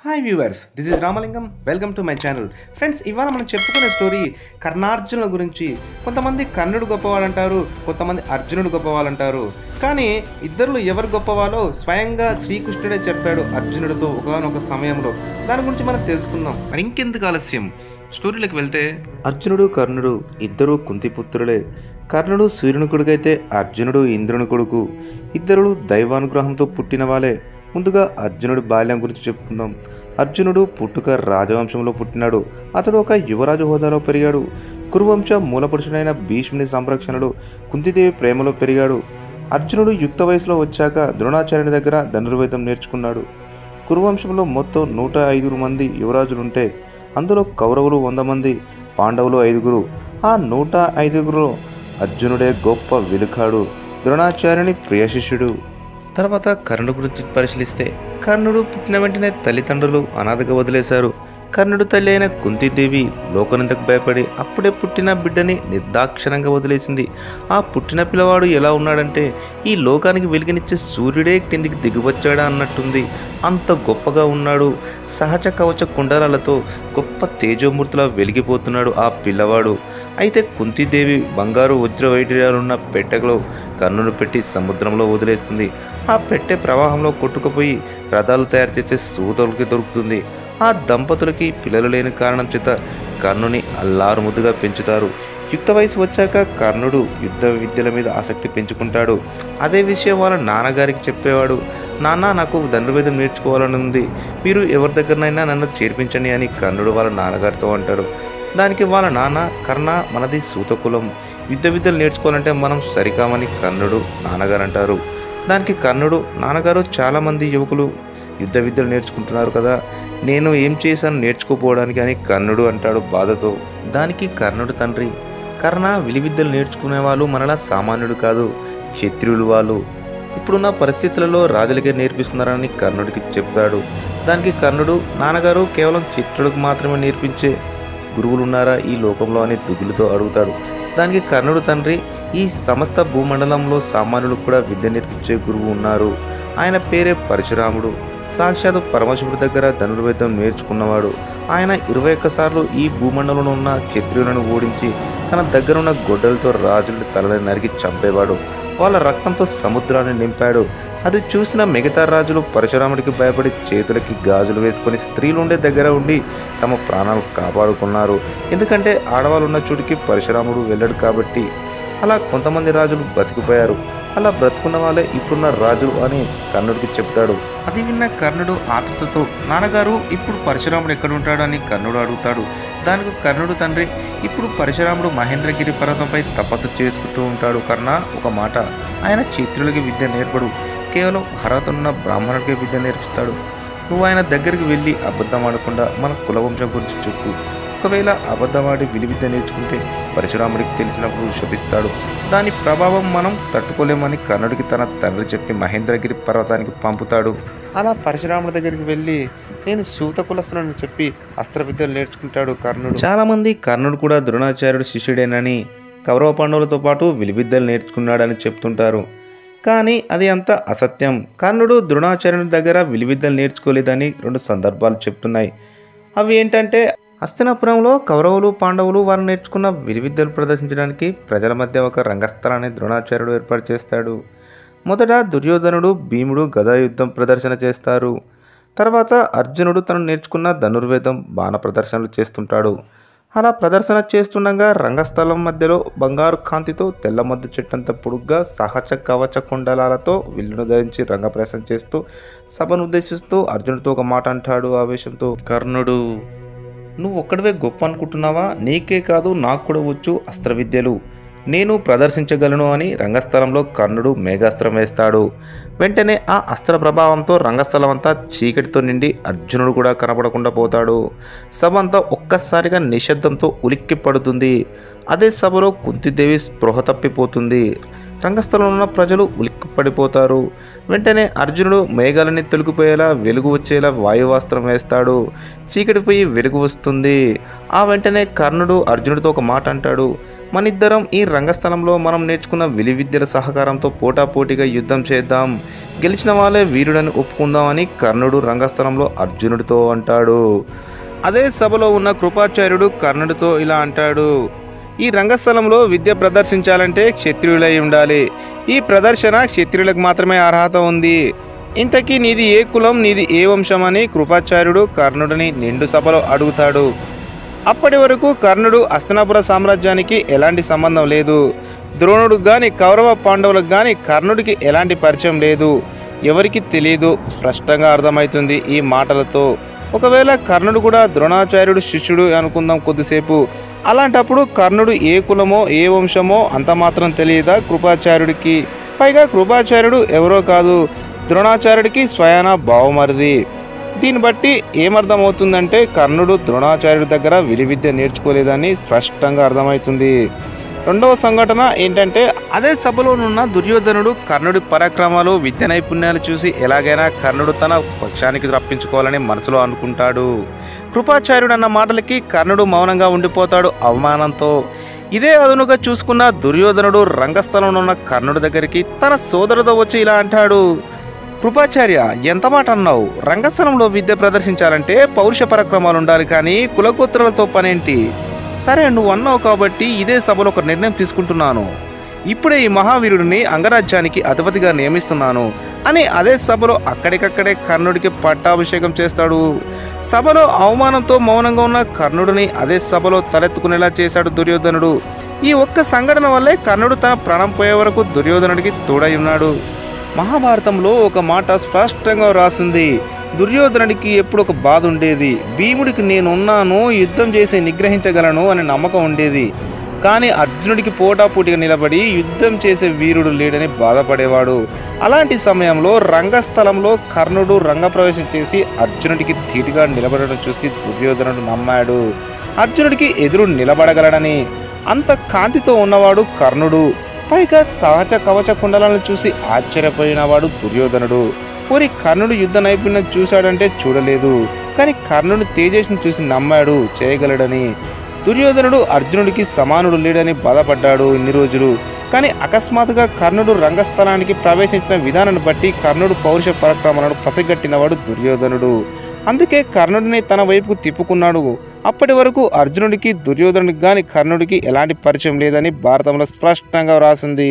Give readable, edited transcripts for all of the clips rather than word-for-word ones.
Hi viewers, this is Ramalingam. Welcome to my channel. Friends, ఇవాళ మనం చెప్పుకునే స్టోరీ కర్ణార్జునుల గురించి. కొంతమంది కర్ణుడు గొప్పవాళ్ళంటారు, కొంతమంది అర్జునుడు గొప్పవాళ్ళంటారు. కానీ ఇద్దరు ఎవరు గొప్పవాళ్ళో స్వయంగా శ్రీకృష్ణుడే చెప్పాడు అర్జునుడితో ఒకనొక సమయంలో. దాని గురించి మనం తెలుసుకుందాం. మరి ఇంకెందుకు ఆలస్యం, స్టోరీలోకి వెళ్తే అర్జునుడు కర్ణుడు ఇద్దరు కుంతిపుత్రులే. కర్ణుడు సూర్యుని కొడుకైతే అర్జునుడు ఇంద్రుని కొడుకు. ఇద్దరు దైవానుగ్రహంతో పుట్టిన వాళ్ళే. ముందుగా అర్జునుడి బాల్యం గురించి చెప్పుకుందాం. అర్జునుడు పుట్టుక రాజవంశంలో పుట్టినాడు. అతడు ఒక యువరాజు హోదాలో పెరిగాడు. కురువంశ మూలపురుషుడైన భీష్ముని సంరక్షణలో కుంతిదేవి ప్రేమలో పెరిగాడు. అర్జునుడు యుక్త వయసులో వచ్చాక ద్రోణాచార్యుని దగ్గర ధనుర్వేదం నేర్చుకున్నాడు. కురువంశంలో మొత్తం 105 మంది యువరాజులుంటే అందులో కౌరవులు 100 మంది, పాండవులు 5. ఆ 105లో అర్జునుడే గొప్ప వెలుకాడు, ద్రోణాచార్యుని ప్రియ శిష్యుడు. తర్వాత కర్ణుడు గురించి పరిశీలిస్తే, కర్ణుడు పుట్టిన వెంటనే తల్లిదండ్రులు అనాథగా వదిలేశారు. కర్ణుడు తల్లి అయిన కుంతీదేవి లోకనంతకు భయపడి అప్పుడే పుట్టిన బిడ్డని నిర్దాక్షిణంగా వదిలేసింది. ఆ పుట్టిన పిల్లవాడు ఎలా ఉన్నాడంటే ఈ లోకానికి వెలిగినిచ్చే సూర్యుడే కిందికి దిగివచ్చాడా అన్నట్టుంది. అంత గొప్పగా ఉన్నాడు. సహజ కవచ కుండలాలతో గొప్ప తేజోమూర్తిలా వెలిగిపోతున్నాడు ఆ పిల్లవాడు. అయితే కుంతీదేవి బంగారు వజ్ర వైఢూర్యాలున్న పెట్టెలో కర్ణుడు పెట్టి సముద్రంలో వదిలేస్తుంది. ఆ పెట్టె ప్రవాహంలో కొట్టుకుపోయి రథాలు తయారు చేసే సూతులకి దొరుకుతుంది. ఆ దంపతులకి పిల్లలు లేని కారణం చేత కర్ణుని అల్లారు ముద్దుగా పెంచుతారు. యుక్త వయసు వచ్చాక కర్ణుడు యుద్ధ విద్యల మీద ఆసక్తి పెంచుకుంటాడు. అదే విషయం వాళ్ళ నాన్నగారికి చెప్పేవాడు. నాన్న, నాకు ధనుర్వేదం నేర్చుకోవాలని ఉంది, మీరు ఎవరి దగ్గరనైనా నన్ను చేర్పించండి అని కర్ణుడు వాళ్ళ నాన్నగారితో అంటాడు. దానికి వాళ్ళ నాన్న, కర్ణ, మనది సూతకులం, యుద్ధ విద్యలు నేర్చుకోవాలంటే మనం సరికామని కర్ణుడు నాన్నగారు అంటారు. దానికి కర్ణుడు, నాన్నగారు చాలామంది యువకులు యుద్ధ విద్యలు నేర్చుకుంటున్నారు కదా, నేను ఏం చేశాను నేర్చుకోపోవడానికి అని కర్ణుడు అంటాడు బాధతో. దానికి కర్ణుడు తండ్రి, కర్ణ, విలువిద్యలు నేర్చుకునే వాళ్ళు మనలా సామాన్యుడు కాదు, క్షత్రియులు వాళ్ళు. ఇప్పుడున్న పరిస్థితులలో రాజులకే నేర్పిస్తున్నారని కర్ణుడికి చెప్తాడు. దానికి కర్ణుడు, నాన్నగారు, కేవలం క్షత్రులకు మాత్రమే నేర్పించే గురువులున్నారా ఈ లోకంలో అని దిగులుతో అడుగుతాడు. దానికి కర్ణుడు తండ్రి, ఈ సమస్త భూమండలంలో సామాన్యులకు కూడా విద్య నేర్పించే గురువు ఉన్నారు. ఆయన పేరే పరశురాముడు. సాక్షాత్ పరమశివుడి దగ్గర ధనుర్వేదం నేర్చుకున్నవాడు. ఆయన 21 సార్లు ఈ భూమండలంలో ఉన్న క్షత్రియులను ఓడించి తన దగ్గరున్న గొడ్డలతో రాజుల తలని నరికి చంపేవాడు. వాళ్ళ రక్తంతో సముద్రాన్ని నింపాడు. అది చూసిన మిగతా రాజులు పరశురాముడికి భయపడి చేతులకి గాజులు వేసుకొని స్త్రీలుండే దగ్గర ఉండి తమ ప్రాణాలు కాపాడుకున్నారు. ఎందుకంటే ఆడవాళ్ళు ఉన్న చోటుకి పరశురాముడు వెళ్ళాడు కాబట్టి. అలా కొంతమంది రాజులు బతికిపోయారు. అలా బ్రతుకున్న వాళ్ళే ఇప్పుడున్న రాజులు అని కర్ణుడికి చెప్తాడు. అది విన్న కర్ణుడు ఆతృతతో, నాన్నగారు, ఇప్పుడు పరశురాముడు ఎక్కడుంటాడు అని కర్ణుడు అడుగుతాడు. దానికి కర్ణుడు తండ్రి, ఇప్పుడు పరశురాముడు మహేంద్రగిరి పర్వతంపై తపస్సు చేసుకుంటూ ఉంటాడు కర్ణ. ఒక మాట, ఆయన క్షత్రులకి విద్య నేర్పడు, కేవలం అర్హత ఉన్న బ్రాహ్మణుడికి విద్య నేర్పిస్తాడు. నువ్వు ఆయన దగ్గరికి వెళ్ళి అబద్ధం ఆడకుండా మన కులవంశం గురించి చెప్పు. ఒకవేళ అబద్ధమాడి విలువిద్య నేర్చుకుంటే పరశురాముడికి తెలిసినప్పుడు శపిస్తాడు. దాని ప్రభావం మనం తట్టుకోలేమని కర్ణుడికి తన తండ్రి చెప్పి మహేంద్రగిరి పర్వతానికి పంపుతాడు. అలా పరశురాముడి దగ్గరికి వెళ్ళి నేను సూత కులస్తులని చెప్పి అస్త్ర విద్యలు నేర్చుకుంటాడు కర్ణుడు. చాలామంది కర్ణుడు కూడా ద్రోణాచార్యుడు శిష్యుడేనని, కౌరవ పాండవులతో పాటు విలువిద్యలు నేర్చుకున్నాడని చెప్తుంటారు. కానీ అది అంత అసత్యం. కర్ణుడు ద్రోణాచార్యుని దగ్గర విలువిద్యలు నేర్చుకోలేదని 2 సందర్భాలు చెప్తున్నాయి. అవి ఏంటంటే, హస్తినాపురంలో కౌరవులు పాండవులు వారు నేర్చుకున్న విలువిద్యలు ప్రదర్శించడానికి ప్రజల మధ్య ఒక రంగస్థలాన్ని ద్రోణాచార్యుడు ఏర్పాటు చేస్తాడు. మొదట దుర్యోధనుడు, భీముడు గదా యుద్ధం ప్రదర్శన చేస్తారు. తర్వాత అర్జునుడు తను నేర్చుకున్న ధనుర్వేదం, బాణ ప్రదర్శనలు చేస్తుంటాడు. అలా ప్రదర్శన చేస్తుండగా రంగస్థలం మధ్యలో బంగారు కాంతితో తెల్లమద్దు చెట్టంత పొడుగ్గా సహజ కవచ కుండలాలతో విల్లును ధరించి రంగప్రదర్శన చేస్తూ సభను ఉద్దేశిస్తూ అర్జునుడితో ఒక మాట అంటాడు ఆవేశంతో. కర్ణుడు, నువ్వు ఒక్కడివే గొప్ప అనుకుంటున్నావా? నీకే కాదు, నాకు కూడా వచ్చు అస్త్ర విద్యలు, నేను ప్రదర్శించగలను అని రంగస్థలంలో కర్ణుడు మేఘాస్త్రం వేస్తాడు. వెంటనే ఆ అస్త్ర ప్రభావంతో రంగస్థలం అంతా చీకటితో నిండి అర్జునుడు కూడా కనపడకుండా పోతాడు. సభ అంతా ఒక్కసారిగా నిశ్శబ్దంతో ఉలిక్కి పడుతుంది. అదే సభలో కుంతిదేవి స్పృహ తప్పిపోతుంది. రంగస్థలంలో ఉన్న ప్రజలు ఉలిక్కి పడిపోతారు. వెంటనే అర్జునుడు మేఘాలని తొలగిపోయేలా వెలుగు వచ్చేలా వాయువాస్త్రం వేస్తాడు. చీకటిపోయి వెలుగు వస్తుంది. ఆ వెంటనే కర్ణుడు అర్జునుడితో ఒక మాట అంటాడు. మనిద్దరం ఈ రంగస్థలంలో మనం నేర్చుకున్న విలువిద్యల సహకారంతో పోటాపోటీగా యుద్ధం చేద్దాం, గెలిచిన వాళ్ళే వీరుడని ఒప్పుకుందాం అని కర్ణుడు రంగస్థలంలో అర్జునుడితో అంటాడు. అదే సభలో ఉన్న కృపాచార్యుడు కర్ణుడితో ఇలా అంటాడు, ఈ రంగస్థలంలో విద్య ప్రదర్శించాలంటే క్షత్రియులై ఉండాలి. ఈ ప్రదర్శన క్షత్రియులకు మాత్రమే అర్హత ఉంది. ఇంతకీ నీది ఏ కులం, నీది ఏ వంశం అని కృపాచార్యుడు కర్ణుడిని నిండు సభలో అడుగుతాడు. అప్పటి వరకు కర్ణుడు హస్తినాపుర సామ్రాజ్యానికి ఎలాంటి సంబంధం లేదు. ద్రోణుడికి కానీ కౌరవ పాండవులకు కానీ కర్ణుడికి ఎలాంటి పరిచయం లేదు. ఎవరికి తెలియదు, స్పష్టంగా అర్థమవుతుంది ఈ మాటలతో. ఒకవేళ కర్ణుడు కూడా ద్రోణాచార్యుడు శిష్యుడు అనుకుందాం కొద్దిసేపు. అలాంటప్పుడు కర్ణుడు ఏ కులమో ఏ వంశమో అంత మాత్రం తెలియదా కృపాచార్యుడికి? పైగా కృపాచార్యుడు ఎవరో కాదు, ద్రోణాచార్యుడికి స్వయాన బావమరిది. దీన్ని బట్టి ఏమర్థమవుతుందంటే కర్ణుడు ద్రోణాచార్యుడి దగ్గర విలువిద్య నేర్చుకోలేదని స్పష్టంగా అర్థమవుతుంది. రెండవ సంఘటన ఏంటంటే అదే సభలోనున్న దుర్యోధనుడు కర్ణుడి పరాక్రమాలు విద్య నైపుణ్యాలు చూసి ఎలాగైనా కర్ణుడు తన పక్షానికి రప్పించుకోవాలని మనసులో అనుకుంటాడు. కృపాచార్యుడు అన్న మాటలకి కర్ణుడు మౌనంగా ఉండిపోతాడు అవమానంతో. ఇదే అదునుగా చూసుకున్న దుర్యోధనుడు రంగస్థలంలో ఉన్న కర్ణుడి దగ్గరికి తన సోదరుతో వచ్చి ఇలా అంటాడు, కృపాచార్య, ఎంత మాట అన్నావు? రంగస్థలంలో విద్య ప్రదర్శించాలంటే పౌరుష పరాక్రమాలు ఉండాలి, కానీ కులగోత్రాలతో పనేంటి? సరే, నువ్వు అన్నావు కాబట్టి ఇదే సభలో ఒక నిర్ణయం తీసుకుంటున్నాను. ఇప్పుడే ఈ మహావీరుడిని అంగరాజ్యానికి అధిపతిగా నియమిస్తున్నాను అని అదే సభలో అక్కడికక్కడే కర్ణుడికి పట్టాభిషేకం చేస్తాడు. సభలో అవమానంతో మౌనంగా ఉన్న కర్ణుడిని అదే సభలో తలెత్తుకునేలా చేశాడు దుర్యోధనుడు. ఈ ఒక్క సంఘటన వల్లే కర్ణుడు తన ప్రాణం పోయే వరకు దుర్యోధనుడికి తోడై ఉన్నాడు. మహాభారతంలో ఒక మాట స్పష్టంగా రాసింది, దుర్యోధనుడికి ఎప్పుడు ఒక బాధ ఉండేది. భీముడికి నేనున్నాను, యుద్ధం చేసి నిగ్రహించగలను అనే నమ్మకం ఉండేది. కానీ అర్జునుడికి పోటాపోటీగా నిలబడి యుద్ధం చేసే వీరుడు లేడని బాధపడేవాడు. అలాంటి సమయంలో రంగస్థలంలో కర్ణుడు రంగప్రవేశం చేసి అర్జునుడికి ధీటుగా నిలబడడం చూసి దుర్యోధనుడు నమ్మాడు అర్జునుడికి ఎదురు నిలబడగలడని. అంత కాంతితో ఉన్నవాడు కర్ణుడు. పైగా సహజ కవచ కుండలను చూసి ఆశ్చర్యపోయినవాడు దుర్యోధనుడు. పోనీ కర్ణుడు యుద్ధ నైపుణ్యం చూశాడంటే చూడలేదు, కానీ కర్ణుడు తేజస్సును చూసి నమ్మాడు చేయగలడని. దుర్యోధనుడు అర్జునుడికి సమానుడు లేడని బాధపడ్డాడు ఇన్ని రోజులు. కానీ అకస్మాత్తుగా కర్ణుడు రంగస్థలానికి ప్రవేశించిన విధానాన్ని బట్టి కర్ణుడు పౌరుష పరాక్రమాలను పసిగట్టినవాడు దుర్యోధనుడు. అందుకే కర్ణుడిని తన వైపుకు తిప్పుకున్నాడు. అప్పటి వరకు అర్జునుడికి దుర్యోధనుడికి కానీ కర్ణుడికి ఎలాంటి పరిచయం లేదని భారతంలో స్పష్టంగా వ్రాసింది.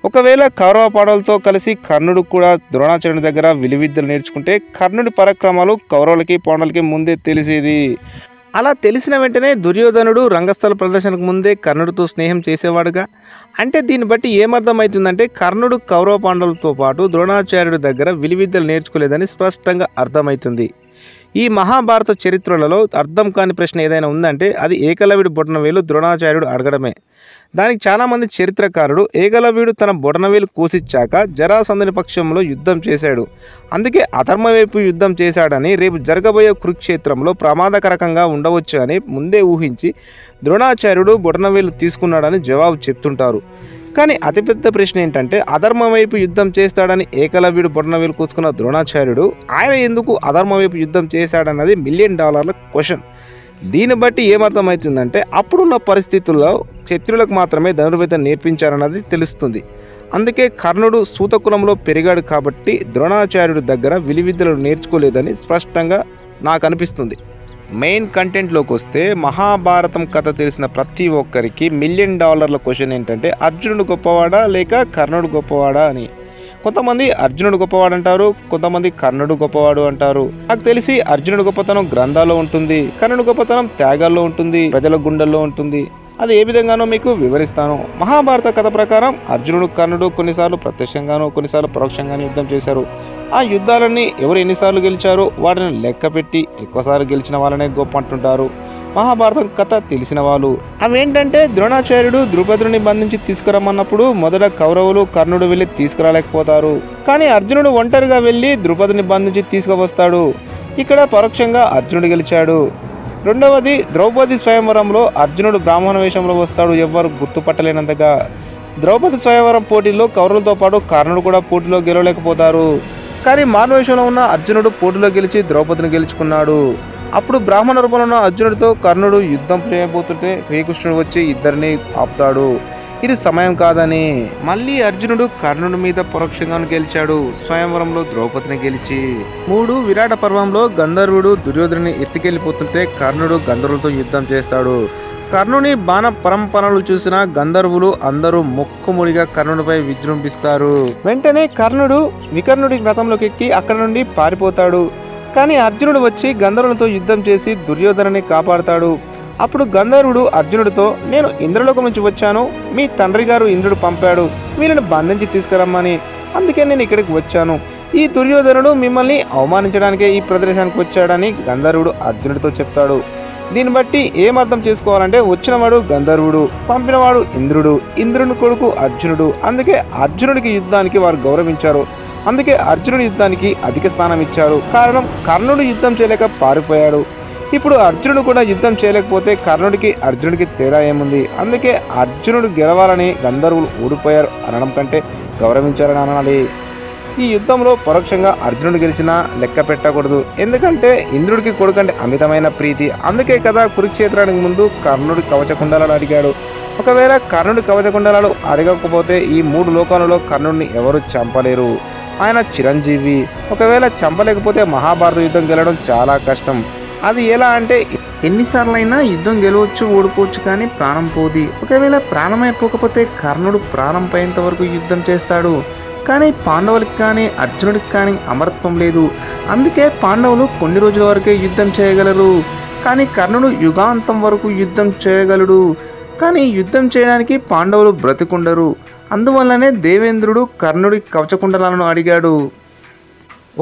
ఒకవేళ కౌరవ పాండవులతో కలిసి కర్ణుడు కూడా ద్రోణాచార్యుని దగ్గర విలువిద్యలు నేర్చుకుంటే కర్ణుడి పరాక్రమాలు కౌరవులకి పాండవులకి ముందే తెలిసేది. అలా తెలిసిన వెంటనే దుర్యోధనుడు రంగస్థల ప్రదర్శనకు ముందే కర్ణుడితో స్నేహం చేసేవాడుగా. అంటే దీన్ని బట్టి ఏమర్థమవుతుందంటే కర్ణుడు కౌరవ పాండవులతో పాటు ద్రోణాచార్యుడి దగ్గర విలువిద్యలు నేర్చుకోలేదని స్పష్టంగా అర్థమవుతుంది. ఈ మహాభారత చరిత్రలలో అర్థం కాని ప్రశ్న ఏదైనా ఉందంటే అది ఏకలవ్యుడి బొటనవేలు ద్రోణాచార్యుడు అడగడమే. దానికి చాలామంది చరిత్రకారుడు ఏకలవ్యుడు తన బొటనవేలు కోసిచ్చాక జరాసంధుని పక్షంలో యుద్ధం చేశాడు, అందుకే అధర్మ వైపు యుద్ధం చేశాడని, రేపు జరగబోయే కురుక్షేత్రంలో ప్రమాదకరంగా ఉండవచ్చు అని ముందే ఊహించి ద్రోణాచార్యుడు బొటనవేలు తీసుకున్నాడని జవాబు చెప్తుంటారు. కానీ అతిపెద్ద ప్రశ్న ఏంటంటే అధర్మ వైపు యుద్ధం చేస్తాడని ఏకలవ్యుడు బొటనవేలు కోసుకున్న ద్రోణాచార్యుడు ఆయన ఎందుకు అధర్మ వైపు యుద్ధం చేశాడన్నది $1 మిలియన్ క్వశ్చన్. దీన్ని బట్టి ఏమర్థమవుతుందంటే అప్పుడున్న పరిస్థితుల్లో క్షత్రులకు మాత్రమే ధనుర్వేదం నేర్పించారన్నది తెలుస్తుంది. అందుకే కర్ణుడు సూతకులంలో పెరిగాడు కాబట్టి ద్రోణాచార్యుడి దగ్గర విలువిద్యలు నేర్చుకోలేదని స్పష్టంగా నాకు అనిపిస్తుంది. మెయిన్ కంటెంట్లోకి వస్తే మహాభారతం కథ తెలిసిన ప్రతి ఒక్కరికి $1 మిలియన్ క్వశ్చన్ ఏంటంటే అర్జునుడు గొప్పవాడా లేక కర్ణుడు గొప్పవాడా అని. కొంతమంది అర్జునుడు గొప్పవాడు అంటారు, కొంతమంది కర్ణుడు గొప్పవాడు అంటారు. నాకు తెలిసి అర్జునుడు గొప్పతనం గ్రంథాల్లో ఉంటుంది, కర్ణుడు గొప్పతనం త్యాగాల్లో ఉంటుంది, ప్రజల గుండెల్లో ఉంటుంది. అది ఏ విధంగానో మీకు వివరిస్తాను. మహాభారత కథ ప్రకారం అర్జునుడు కర్ణుడు కొన్నిసార్లు ప్రత్యక్షంగానూ కొన్నిసార్లు పరోక్షంగానూ యుద్ధం చేశారు. ఆ యుద్ధాలన్నీ ఎవరు ఎన్నిసార్లు గెలిచారో వాటిని లెక్క పెట్టి ఎక్కువసార్లు గెలిచిన వాళ్ళనే గొప్ప అంటుంటారు మహాభారతం కథ తెలిసిన వాళ్ళు. అవేంటంటే ద్రోణాచార్యుడు ద్రుపదుని బంధించి తీసుకురమ్మన్నప్పుడు మొదట కౌరవులు కర్ణుడు వెళ్ళి తీసుకురాలేకపోతారు, కానీ అర్జునుడు ఒంటరిగా వెళ్ళి ద్రుపదుని బంధించి తీసుకువస్తాడు. ఇక్కడ పరోక్షంగా అర్జునుడు గెలిచాడు. రెండవది ద్రౌపది స్వయంవరంలో అర్జునుడు బ్రాహ్మణ వేషంలో వస్తాడు, ఎవ్వరు గుర్తుపట్టలేనంతగా. ద్రౌపది స్వయంవరం పోటీలో కౌరవులతో పాటు కర్ణుడు కూడా పోటీలో గెలవలేకపోతారు, కానీ మారువేషంలో ఉన్న అర్జునుడు పోటీలో గెలిచి ద్రౌపదిని గెలుచుకున్నాడు. అప్పుడు బ్రాహ్మణ రూపంలో ఉన్న అర్జునుడితో కర్ణుడు యుద్ధం చేయబోతుంటే శ్రీకృష్ణుడు వచ్చి ఇద్దరిని ఆపుతాడు. ఇది సమయం కాదని. మళ్ళీ అర్జునుడు కర్ణుడి మీద పరోక్షంగా గెలిచాడు, స్వయంవరంలో ద్రౌపదిని గెలిచి. 3 విరాట పర్వంలో గంధర్వుడు దుర్యోధనుని ఎత్తుకెళ్లిపోతుంటే కర్ణుడు గంధర్వులతో యుద్ధం చేస్తాడు. కర్ణుని బాణ పరంపరలు చూసిన గంధర్వులు అందరూ మొక్కుముడిగా కర్ణుడిపై విజృంభిస్తారు. వెంటనే కర్ణుడు వికర్ణుడి రథంలోకి ఎక్కి అక్కడ నుండి పారిపోతాడు. కానీ అర్జునుడు వచ్చి గంధర్వులతో యుద్ధం చేసి దుర్యోధనుని కాపాడుతాడు. అప్పుడు గంధర్వుడు అర్జునుడితో, నేను ఇంద్రలోకం నుంచి వచ్చాను, మీ తండ్రి గారు ఇంద్రుడు పంపాడు వీళ్ళని బంధించి తీసుకురమ్మని, అందుకే నేను ఇక్కడికి వచ్చాను. ఈ దుర్యోధనుడు మిమ్మల్ని అవమానించడానికే ఈ ప్రదేశానికి వచ్చాడని గంధర్వుడు అర్జునుడితో చెప్తాడు. దీన్ని బట్టి ఏమర్థం చేసుకోవాలంటే వచ్చినవాడు గంధర్వుడు, పంపినవాడు ఇంద్రుడు, ఇంద్రుని కొడుకు అర్జునుడు. అందుకే అర్జునుడికి యుద్ధానికి వారు గౌరవించారు. అందుకే అర్జునుడి యుద్ధానికి అధిక స్థానం ఇచ్చారు. కారణం కర్ణుడు యుద్ధం చేయలేక పారిపోయాడు. ఇప్పుడు అర్జునుడు కూడా యుద్ధం చేయలేకపోతే కర్ణుడికి అర్జునుడికి తేడా ఏముంది? అందుకే అర్జునుడు గెలవాలని గంధర్వులు ఓడిపోయారు అనడం కంటే గౌరవించారని అనాలి. ఈ యుద్ధంలో పరోక్షంగా అర్జునుడు గెలిచినా లెక్క పెట్టకూడదు. ఎందుకంటే ఇంద్రుడికి కొడుకంటే అమితమైన ప్రీతి. అందుకే కదా కురుక్షేత్రానికి ముందు కర్ణుడి కవచకుండలాలు అడిగాడు. ఒకవేళ కర్ణుడి కవచకుండలాలు అడగకపోతే ఈ 3 లోకాలలో కర్ణుడిని ఎవరు చంపలేరు. ఆయన చిరంజీవి. ఒకవేళ చంపలేకపోతే మహాభారత యుద్ధం గెలవడం చాలా కష్టం. అది ఎలా అంటే ఎన్నిసార్లైనా యుద్ధం గెలవచ్చు, ఓడిపోవచ్చు, కానీ ప్రాణం పోది. ఒకవేళ ప్రాణం అయిపోకపోతే కర్ణుడు ప్రాణం పోయేంత వరకు యుద్ధం చేస్తాడు. కానీ పాండవులకి కానీ అర్జునుడికి కానీ అమరత్వం లేదు. అందుకే పాండవులు కొన్ని రోజుల వరకే యుద్ధం చేయగలరు, కానీ కర్ణుడు యుగాంతం వరకు యుద్ధం చేయగలడు. కానీ యుద్ధం చేయడానికి పాండవులు బ్రతికుండరు. అందువల్లనే దేవేంద్రుడు కర్ణుడి కవచకుండలాలను అడిగాడు.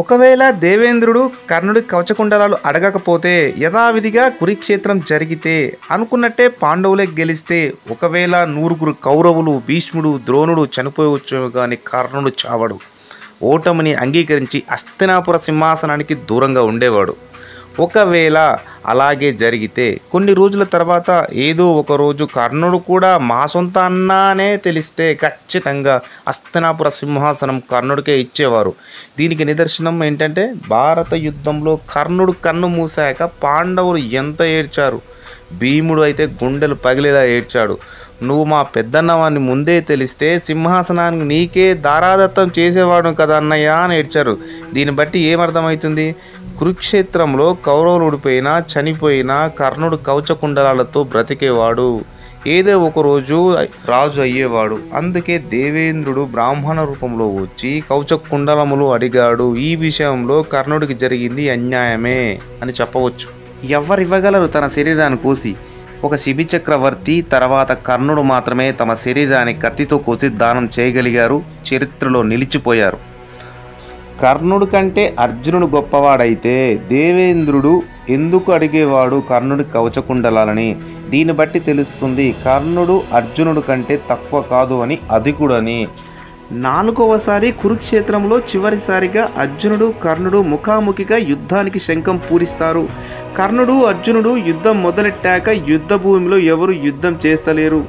ఒకవేళ దేవేంద్రుడు కర్ణుడి కవచకుండలాలు అడగకపోతే యథావిధిగా కురుక్షేత్రం జరిగితే అనుకున్నట్టే పాండవులే గెలిస్తే ఒకవేళ 100 కౌరవులు, భీష్ముడు, ద్రోణుడు చనిపోవచ్చు, కానీ కర్ణుడు చావడు. ఓటమిని అంగీకరించి హస్తినాపుర సింహాసనానికి దూరంగా ఉండేవాడు. ఒకవేళ అలాగే జరిగితే కొన్ని రోజుల తర్వాత ఏదో ఒక రోజు కర్ణుడు కూడా మా సొంత అన్నానే తెలిస్తే ఖచ్చితంగా హస్తినాపుర సింహాసనం కర్ణుడికే ఇచ్చేవారు. దీనికి నిదర్శనం ఏంటంటే భారత యుద్ధంలో కర్ణుడు కన్ను మూసాక పాండవులు ఎంత ఏడ్చారు. భీముడు అయితే గుండెలు పగిలేలా ఏడ్చాడు. నువ్వు మా పెద్దన్నవాన్ని ముందే తెలిస్తే సింహాసనానికి నీకే దారాదత్తం చేసేవాడు కదా అన్నయ్య అని ఏడ్చారు. దీన్ని బట్టి ఏమర్థమవుతుంది? కురుక్షేత్రంలో కౌరవులు ఓడిపోయినా చనిపోయినా కర్ణుడు కవచకుండలాలతో బ్రతికేవాడు. ఏదో ఒకరోజు రాజు అయ్యేవాడు. అందుకే దేవేంద్రుడు బ్రాహ్మణ రూపంలో వచ్చి కవచకుండలములు అడిగాడు. ఈ విషయంలో కర్ణుడికి జరిగింది అన్యాయమే అని చెప్పవచ్చు. ఎవరివ్వగలరు తన శరీరాన్ని కోసి? ఒక శిబి చక్రవర్తి తర్వాత కర్ణుడు మాత్రమే తమ శరీరాన్ని కత్తితో కోసి దానం చేయగలిగారు, చరిత్రలో నిలిచిపోయారు. కర్ణుడు కంటే అర్జునుడు గొప్పవాడైతే దేవేంద్రుడు ఎందుకు అడిగేవాడు కర్ణుడి కవచకుండలాలని? దీన్ని బట్టి తెలుస్తుంది కర్ణుడు అర్జునుడు కంటే తక్కువ కాదు అని, అధికుడని. 4వసారి కురుక్షేత్రంలో చివరిసారిగా అర్జునుడు కర్ణుడు ముఖాముఖిగా యుద్ధానికి శంఖం పూరిస్తారు. కర్ణుడు అర్జునుడు యుద్ధం మొదలెట్టాక యుద్ధ భూమిలో ఎవరు యుద్ధం చేస్తలేరు.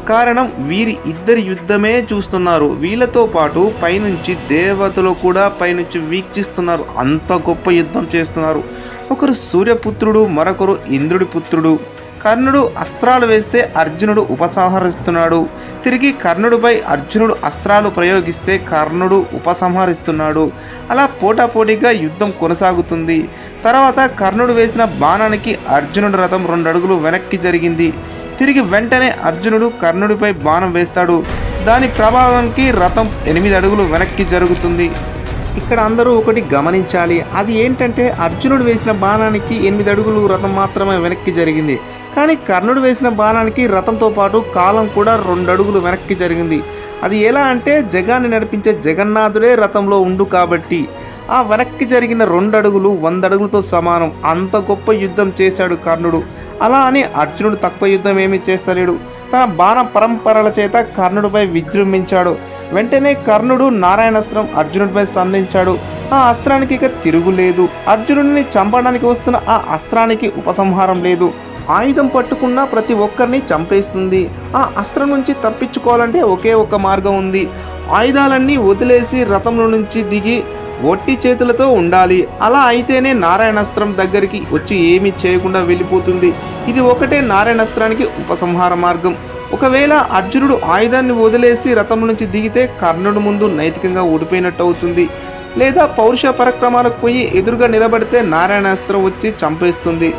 కారణం వీరి ఇద్దరి యుద్ధమే చూస్తున్నారు. వీళ్ళతో పాటు పైనుంచి దేవతలు కూడా పైనుంచి వీక్షిస్తున్నారు. అంత గొప్ప యుద్ధం చేస్తున్నారు. ఒకరు సూర్యపుత్రుడు, మరొకరు ఇంద్రుడి పుత్రుడు. కర్ణుడు అస్త్రాలు వేస్తే అర్జునుడు ఉపసంహరిస్తున్నాడు. తిరిగి కర్ణుడిపై అర్జునుడు అస్త్రాలు ప్రయోగిస్తే కర్ణుడు ఉపసంహరిస్తున్నాడు. అలా పోటాపోటీగా యుద్ధం కొనసాగుతుంది. తర్వాత కర్ణుడు వేసిన బాణానికి అర్జునుడి రథం 2 అడుగులు వెనక్కి జరిగింది. తిరిగి వెంటనే అర్జునుడు కర్ణుడిపై బాణం వేస్తాడు. దాని ప్రభావానికి రథం 8 అడుగులు వెనక్కి జరుగుతుంది. ఇక్కడ అందరూ ఒకటి గమనించాలి. అది ఏంటంటే అర్జునుడు వేసిన బాణానికి 8 అడుగులు రథం మాత్రమే వెనక్కి జరిగింది. కానీ కర్ణుడు వేసిన బాణానికి రథంతో పాటు కాలం కూడా 2 అడుగులు వెనక్కి జరిగింది. అది ఎలా అంటే జగాన్ని నడిపించే జగన్నాథుడే రథంలో ఉండు కాబట్టి ఆ వెనక్కి జరిగిన 2 అడుగులు 100 అడుగులతో సమానం. అంత గొప్ప యుద్ధం చేశాడు కర్ణుడు. అలా అని అర్జునుడు తక్కువ యుద్ధం ఏమీ చేస్తలేడు. తన బాణ పరంపరల చేత కర్ణుడిపై విజృంభించాడు. వెంటనే కర్ణుడు నారాయణాస్త్రం అర్జునుడిపై సంధించాడు. ఆ అస్త్రానికి ఇక తిరుగులేదు. అర్జునుడిని చంపడానికి వస్తున్న ఆ అస్త్రానికి ఉపసంహారం లేదు. ఆయుధం పట్టుకున్న ప్రతి ఒక్కరిని చంపేస్తుంది. ఆ అస్త్రం నుంచి తప్పించుకోవాలంటే ఒకే ఒక మార్గం ఉంది. ఆయుధాలన్నీ వదిలేసి రథంలో నుంచి దిగి ఒట్టి చేతులతో ఉండాలి. అలా అయితేనే నారాయణాస్త్రం దగ్గరికి వచ్చి ఏమీ చేయకుండా వెళ్ళిపోతుంది. ఇది ఒకటే నారాయణాస్త్రానికి ఉపసంహార మార్గం. ఒకవేళ అర్జునుడు ఆయుధాన్ని వదిలేసి రథం నుంచి దిగితే కర్ణుడు ముందు నైతికంగా ఓడిపోయినట్టు అవుతుంది. లేదా పౌరుష పరాక్రమాలకు పోయి ఎదురుగా నిలబడితే నారాయణాస్త్రం వచ్చి చంపేస్తుంది.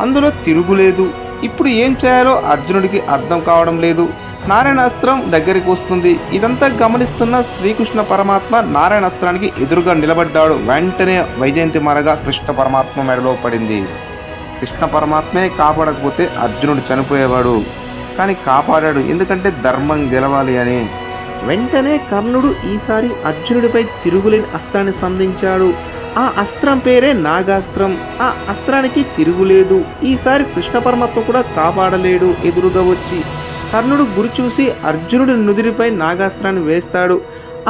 అందులో తిరుగులేదు. ఇప్పుడు ఏం చేయాలో అర్జునుడికి అర్థం కావడం లేదు. నారాయణాస్త్రం దగ్గరికి వస్తుంది. ఇదంతా గమనిస్తున్న శ్రీకృష్ణ పరమాత్మ నారాయణాస్త్రానికి ఎదురుగా నిలబడ్డాడు. వెంటనే వైజయంతి మరగా కృష్ణ పరమాత్మ మెడలో పడింది. కృష్ణ పరమాత్మే కాపాడకపోతే అర్జునుడు చనిపోయేవాడు. కానీ కాపాడాడు, ఎందుకంటే ధర్మం గెలవాలి అని. వెంటనే కర్ణుడు ఈసారి అర్జునుడిపై తిరుగులేని అస్త్రాన్ని సంధించాడు. ఆ అస్త్రం పేరే నాగాస్త్రం. ఆ అస్త్రానికి తిరుగులేదు. ఈసారి కృష్ణ పరమాత్మ కూడా కాపాడలేడు. ఎదురుగా వచ్చి కర్ణుడు గురి చూసి అర్జునుడి నుదిరిపై నాగాస్త్రాన్ని వేస్తాడు.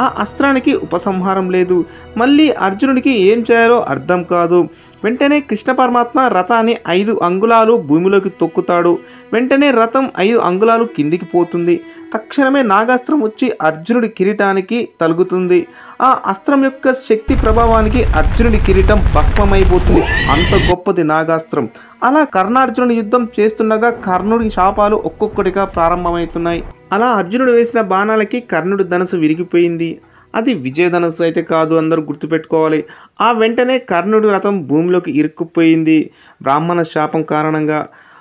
ఆ అస్త్రానికి ఉపసంహారం లేదు. మళ్ళీ అర్జునుడికి ఏం చేయాలో అర్థం కాదు. వెంటనే కృష్ణ పరమాత్మ రథాన్ని 5 అంగుళాలు భూమిలోకి తొక్కుతాడు. వెంటనే రథం 5 అంగుళాలు కిందికి పోతుంది. తక్షణమే నాగాస్త్రం వచ్చి అర్జునుడి కిరీటానికి తలుగుతుంది. ఆ అస్త్రం యొక్క శక్తి ప్రభావానికి అర్జునుడి కిరీటం భస్మమైపోతుంది. అంత గొప్పది నాగాస్త్రం. అలా కర్ణార్జునుడి యుద్ధం చేస్తుండగా కర్ణుడి శాపాలు ఒక్కొక్కటిగా ప్రారంభమవుతున్నాయి. అలా అర్జునుడు వేసిన బాణాలకి కర్ణుడి ధనుసు విరిగిపోయింది. అది విజయధనస్సు అయితే కాదు, అందరూ గుర్తుపెట్టుకోవాలి. ఆ వెంటనే కర్ణుడి రథం భూమిలోకి ఇరుక్కుపోయింది. బ్రాహ్మణ శాపం కారణంగా.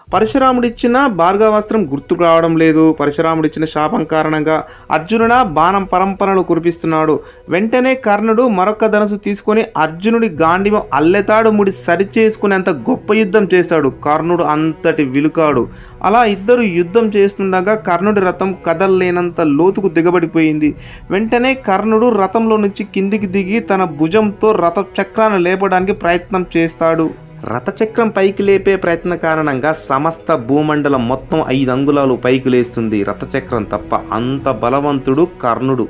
పరశురాముడిచ్చిన భార్గవాస్త్రం గుర్తుకు రావడం లేదు. పరశురాముడిచ్చిన శాపం కారణంగా అర్జునుడు బాణం పరంపరలు కురిపిస్తున్నాడు. వెంటనే కర్ణుడు మరొక ధనుసు తీసుకొని అర్జునుడి గాంధీవం అల్లెతాడు ముడి సరిచేసుకునేంత గొప్ప యుద్ధం చేశాడు. కర్ణుడు అంతటి విలుకాడు. అలా ఇద్దరు యుద్ధం చేస్తుండగా కర్ణుడి రథం కదలలేనంత లోతుకు దిగబడిపోయింది. వెంటనే కర్ణుడు రథంలో నుంచి కిందికి దిగి తన భుజంతో రథ చక్రాన్ని లేపడానికి ప్రయత్నం చేస్తాడు. రథచక్రం పైకి లేపే ప్రయత్నం కారణంగా సమస్త భూమండలం మొత్తం 5 అంగుళాలు పైకి లేస్తుంది. రథచక్రం తప్ప. అంత బలవంతుడు కర్ణుడు.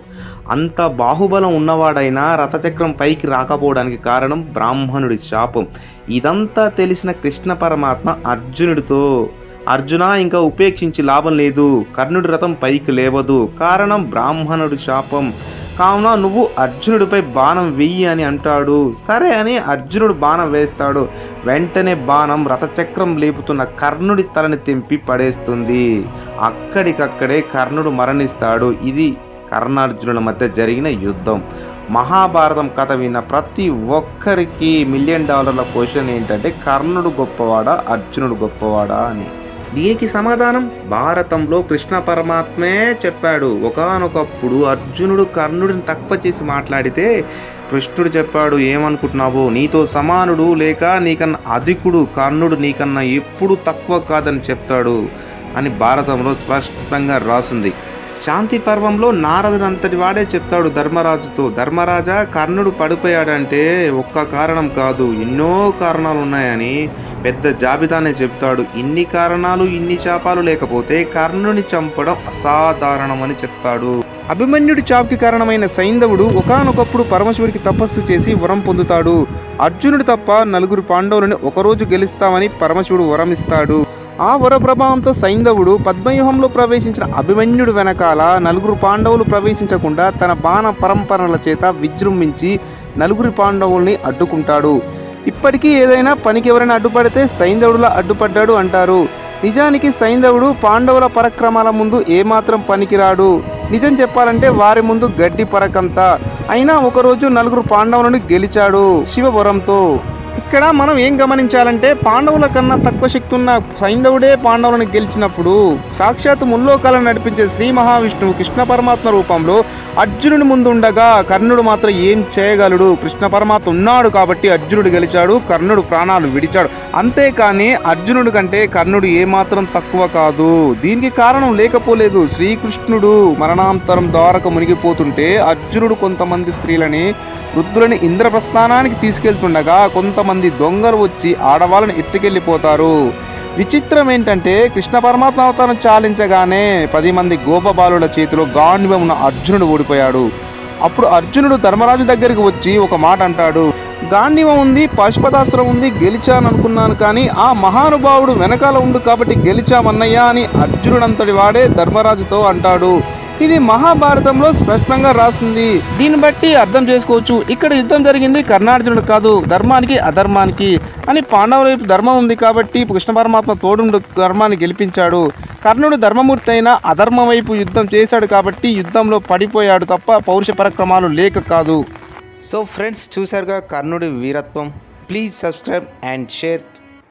అంత బాహుబలం ఉన్నవాడైనా రథచక్రం పైకి రాకపోవడానికి కారణం బ్రాహ్మణుడి శాపం. ఇదంతా తెలిసిన కృష్ణ పరమాత్మ అర్జునుడితో, అర్జున ఇంకా ఉపేక్షించి లాభం లేదు, కర్ణుడి రథం పైకి లేవదు, కారణం బ్రాహ్మణుడి శాపం. కావున నువ్వు అర్జునుడిపై బాణం వెయ్యి అని అంటాడు. సరే అని అర్జునుడు బాణం వేస్తాడు. వెంటనే బాణం రథచక్రం లేపుతున్న కర్ణుడి తలని తెంపి పడేస్తుంది. అక్కడికక్కడే కర్ణుడు మరణిస్తాడు. ఇది కర్ణార్జునుల మధ్య జరిగిన యుద్ధం. మహాభారతం కథ విన్న ప్రతి ఒక్కరికి $1 మిలియన్ క్వశ్చన్ ఏంటంటే కర్ణుడు గొప్పవాడా అర్జునుడు గొప్పవాడా అని. దీనికి సమాధానం భారతంలో కృష్ణ పరమాత్మే చెప్పాడు. ఒకానొకప్పుడు అర్జునుడు కర్ణుడిని తక్కువ చేసి మాట్లాడితే కృష్ణుడు చెప్పాడు, ఏమనుకుంటున్నావు, నీతో సమానుడు లేక నీకన్నా అధికుడు కర్ణుడు, నీకన్నా ఎప్పుడు తక్కువ కాదని చెప్తాడు అని భారతంలో స్పష్టంగా రాసింది. శాంతి పర్వంలో నారదుడు అంతటి వాడే చెప్తాడు ధర్మరాజుతో, ధర్మరాజా కర్ణుడు పడిపోయాడంటే ఒక్క కారణం కాదు, ఎన్నో కారణాలు ఉన్నాయని పెద్ద జాబితానే చెప్తాడు. ఇన్ని కారణాలు ఇన్ని శాపాలు లేకపోతే కర్ణుని చంపడం అసాధారణమని చెప్తాడు. అభిమన్యుడి చావుకి కారణమైన సైంధవుడు ఒకానొకప్పుడు పరమశివుడికి తపస్సు చేసి వరం పొందుతాడు. అర్జునుడు తప్ప 4 పాండవులని ఒకరోజు గెలుస్తామని పరమశివుడు వరం ఇస్తాడు. ఆ వర ప్రభావంతో సైంధవుడు పద్మవ్యూహంలో ప్రవేశించిన అభిమన్యుడు వెనకాల 4 పాండవులు ప్రవేశించకుండా తన బాణ పరంపరల చేత విజృంభించి 4 పాండవుల్ని అడ్డుకుంటాడు. ఇప్పటికీ ఏదైనా పనికి ఎవరైనా అడ్డుపడితే సైంధవుడులా అడ్డుపడ్డాడు అంటారు. నిజానికి సైంధవుడు పాండవుల పరాక్రమాల ముందు ఏమాత్రం పనికిరాడు. నిజం చెప్పాలంటే వారి ముందు గడ్డి పరకంతా. అయినా ఒకరోజు 4 పాండవులను గెలిచాడు శివవరంతో. ఇక్కడ మనం ఏం గమనించాలంటే పాండవుల కన్నా తక్కువ శక్తి ఉన్న సైంధవుడే పాండవులను గెలిచినప్పుడు సాక్షాత్ ముల్లోకాలను నడిపించే శ్రీ మహావిష్ణువు కృష్ణ పరమాత్మ రూపంలో అర్జునుడి ముందుండగా కర్ణుడు మాత్రం ఏం చేయగలడు? కృష్ణ పరమాత్మ ఉన్నాడు కాబట్టి అర్జునుడు గెలిచాడు, కర్ణుడు ప్రాణాలు విడిచాడు. అంతేకాని అర్జునుడి కంటే కర్ణుడు ఏమాత్రం తక్కువ కాదు. దీనికి కారణం లేకపోలేదు. శ్రీకృష్ణుడు మరణాంతరం ద్వారక మునిగిపోతుంటే అర్జునుడు కొంతమంది స్త్రీలని వృద్ధులని ఇంద్రప్రస్థానానికి తీసుకెళ్తుండగా కొంతమంది దొంగలు వచ్చి ఆడవాళ్ళని ఎత్తుకెళ్ళిపోతారు. విచిత్రం ఏంటంటే కృష్ణ పరమాత్మ అవతారం చాలించగానే 10 మంది గోపబాలుల చేతిలో గాంధీవం ఉన్న అర్జునుడు ఓడిపోయాడు. అప్పుడు అర్జునుడు ధర్మరాజు దగ్గరికి వచ్చి ఒక మాట అంటాడు, గాంధీవం ఉంది, పాశుపతాస్త్రం ఉంది, గెలిచాను అనుకున్నాను, కానీ ఆ మహానుభావుడు వెనకాల ఉండు కాబట్టి గెలిచామన్నయ్య అని అర్జునుడంతటి వాడే ధర్మరాజుతో అంటాడు. ఇది మహాభారతంలో స్పష్టంగా రాసింది. దీన్ని బట్టి అర్థం చేసుకోవచ్చు ఇక్కడ యుద్ధం జరిగింది కర్ణార్జునుడు కాదు, ధర్మానికి అధర్మానికి అని. పాండవుల వైపు ధర్మం ఉంది కాబట్టి కృష్ణ పరమాత్మ తోడుండు ధర్మాన్ని గెలిపించాడు. కర్ణుడు ధర్మమూర్తి అయినా అధర్మం వైపు యుద్ధం చేశాడు కాబట్టి యుద్ధంలో పడిపోయాడు తప్ప పౌరుష పరాక్రమాలు లేక కాదు. సో ఫ్రెండ్స్, చూశారుగా కర్ణుడి వీరత్వం. Please subscribe and share.